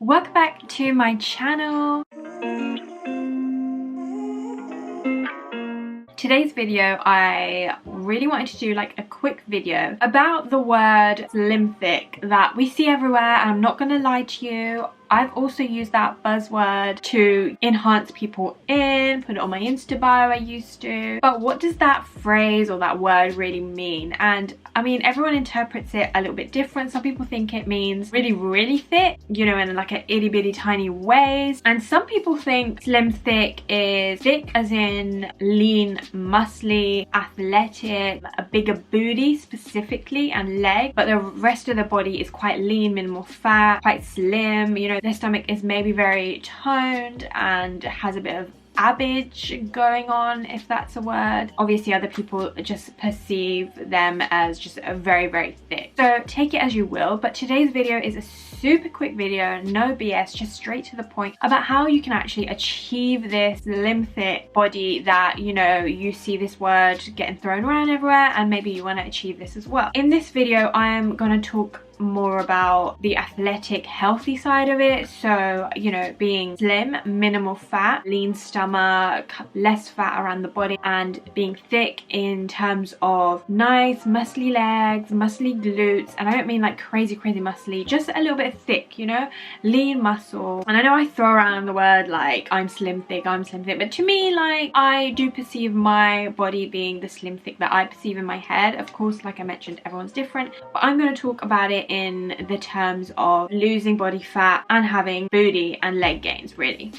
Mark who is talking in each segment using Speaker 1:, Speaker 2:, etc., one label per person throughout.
Speaker 1: Welcome back to my channel. Today's video, I really wanted to do like a quick video about the word slim thick that we see everywhere, and I'm not gonna lie to you, I've also used that buzzword to enhance people in, put it on my Insta bio, I used to. But what does that phrase or that word really mean? And I mean, everyone interprets it a little bit different. Some people think it means really, really thick, you know, in like an itty bitty tiny ways. And some people think slim thick is thick as in lean, muscly, athletic, a bigger booty specifically and leg, but the rest of the body is quite lean, minimal fat, quite slim, you know, their stomach is maybe very toned and has a bit of abbage going on, if that's a word. Obviously other people just perceive them as just a very, very thick. So take it as you will, but today's video is a super quick video, no BS, just straight to the point about how you can actually achieve this slim thick body that, you know, you see this word getting thrown around everywhere, and maybe you want to achieve this as well. In this video I am going to talk more about the athletic, healthy side of it. So, you know, being slim, minimal fat, lean stomach, less fat around the body, and being thick in terms of nice muscly legs, muscly glutes. And I don't mean like crazy muscly, just a little bit thick, you know, lean muscle. And I know I throw around the word like I'm slim thick, but to me, like, I do perceive my body being the slim thick that I perceive in my head. Of course, like I mentioned, everyone's different, but I'm going to talk about it in the terms of losing body fat and having booty and leg gains, really.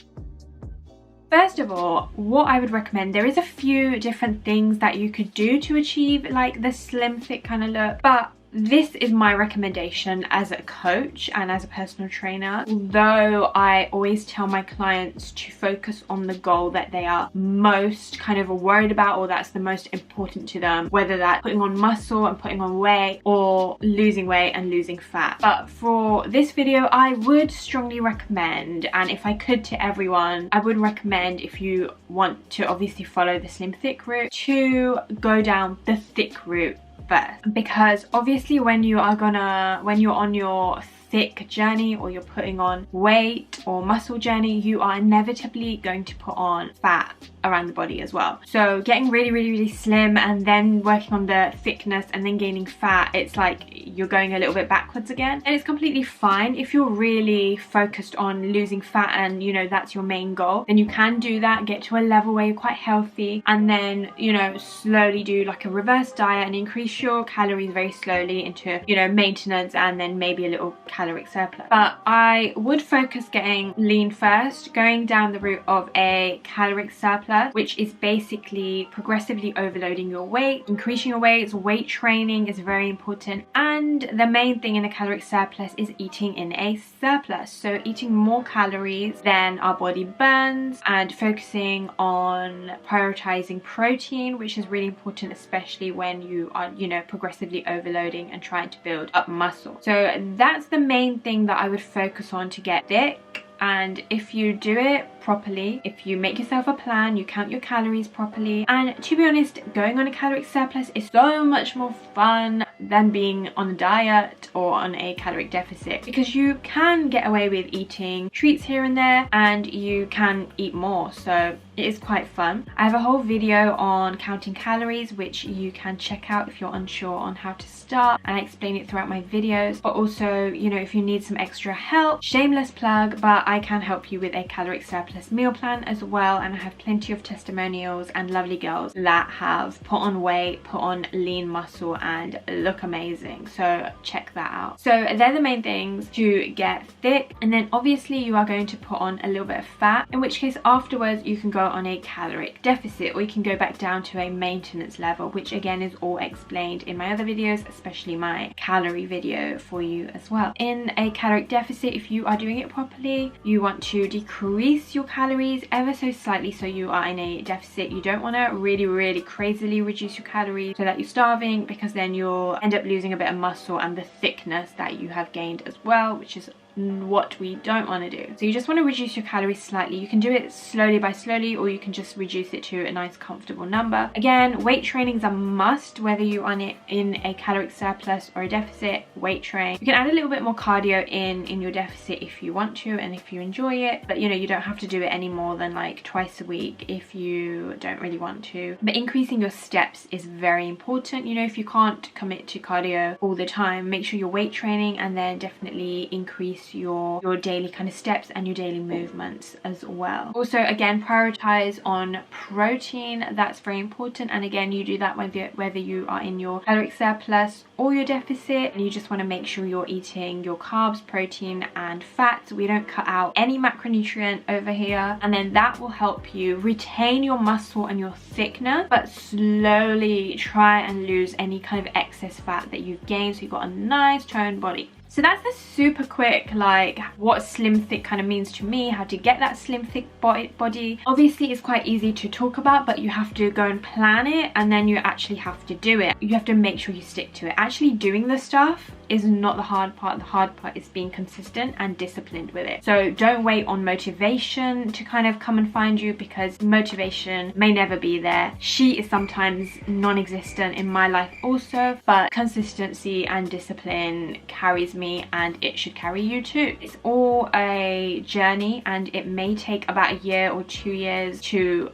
Speaker 1: First of all, what I would recommend, there is a few different things that you could do to achieve like the slim thick kind of look, but this is my recommendation as a coach and as a personal trainer. Although I always tell my clients to focus on the goal that they are most kind of worried about, or that's the most important to them, whether that's putting on muscle and putting on weight, or losing weight and losing fat. But for this video, I would strongly recommend, and if I could to everyone, I would recommend, if you want to obviously follow the slim thick route, to go down the thick route first. Because obviously when you're on your thick journey, or you're putting on weight or muscle journey, you are inevitably going to put on fat around the body as well. So getting really slim and then working on the thickness and then gaining fat, it's like you're going a little bit backwards again. And it's completely fine if you're really focused on losing fat and, you know, that's your main goal, then you can do that, get to a level where you're quite healthy, and then, you know, slowly do like a reverse diet and increase your calories very slowly into, you know, maintenance, and then maybe a little caloric surplus. But I would focus getting lean first, going down the route of a caloric surplus, which is basically progressively overloading your weight, increasing your weight. Weight training is very important, and the main thing in a caloric surplus is eating in a surplus, so eating more calories than our body burns, and focusing on prioritizing protein, which is really important, especially when you are, you know, progressively overloading and trying to build up muscle. So that's the main thing that I would focus on to get thick. And if you do it properly, if you make yourself a plan, you count your calories properly, and to be honest, going on a caloric surplus is so much more fun than being on a diet or on a caloric deficit, because you can get away with eating treats here and there, and you can eat more, so it is quite fun. I have a whole video on counting calories, which you can check out if you're unsure on how to start, and I explain it throughout my videos. But also, you know, if you need some extra help, shameless plug, but I can help you with a caloric surplus meal plan as well, and I have plenty of testimonials and lovely girls that have put on weight, put on lean muscle, and look amazing, so check that out. So they're the main things to get thick, and then obviously you are going to put on a little bit of fat, in which case afterwards you can go on a caloric deficit, or you can go back down to a maintenance level, which again is all explained in my other videos, especially my calorie video for you as well. In a caloric deficit, if you are doing it properly, you want to decrease your calories ever so slightly, so you are in a deficit. You don't want to really crazily reduce your calories so that you're starving, because then you'll end up losing a bit of muscle and the thickness that you have gained as well, which is what we don't want to do. So you just want to reduce your calories slightly. You can do it slowly by slowly, or you can just reduce it to a nice comfortable number. Again, weight training is a must, whether you are in a caloric surplus or a deficit. Weight train. You can add a little bit more cardio in your deficit if you want to and if you enjoy it, but you know, you don't have to do it any more than like twice a week if you don't really want to. But increasing your steps is very important. You know, if you can't commit to cardio all the time, make sure you're weight training, and then definitely increase your daily kind of steps and your daily movements as well. Also, again, prioritize on protein. That's very important, and again, you do that whether you are in your caloric surplus or your deficit, and you just want to make sure you're eating your carbs, protein and fats. We don't cut out any macronutrient over here, and then that will help you retain your muscle and your thickness, but slowly try and lose any kind of excess fat that you've gained, so you've got a nice toned body. So that's the super quick, like, what slim thick kind of means to me, how to get that slim thick body. Obviously it's quite easy to talk about, but you have to go and plan it, and then you actually have to do it. You have to make sure you stick to it. Actually doing the stuff is not the hard part. The hard part is being consistent and disciplined with it. So don't wait on motivation to kind of come and find you, because motivation may never be there. She is sometimes non-existent in my life also, but consistency and discipline carries me, and it should carry you too. It's all a journey, and it may take about a year or 2 years to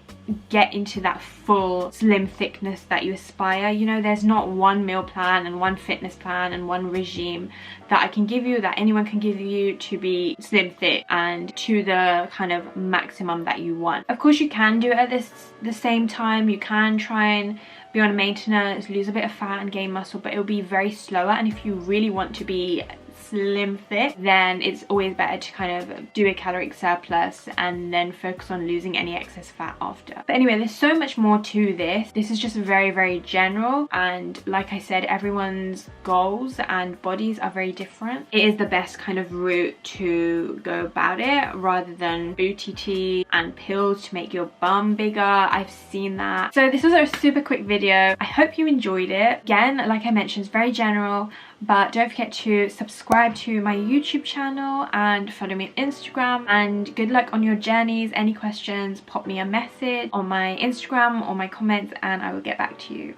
Speaker 1: get into that full slim thickness that you aspire. You know, there's not one meal plan and one fitness plan and one regime that I can give you, that anyone can give you, to be slim thick and to the kind of maximum that you want. Of course you can do it at the same time. You can try and be on maintenance, lose a bit of fat and gain muscle, but it'll be very slower. And if you really want to be slim thick, then it's always better to kind of do a caloric surplus and then focus on losing any excess fat after. But anyway, there's so much more to this. This is just very, very general, and like I said, everyone's goals and bodies are very different. It is the best kind of route to go about it, rather than booty tea and pills to make your bum bigger. I've seen that. So this was a super quick video. I hope you enjoyed it. Again, like I mentioned, it's very general, but don't forget to subscribe to my YouTube channel and follow me on Instagram, and good luck on your journeys. Any questions, pop me a message on my Instagram or my comments and I will get back to you.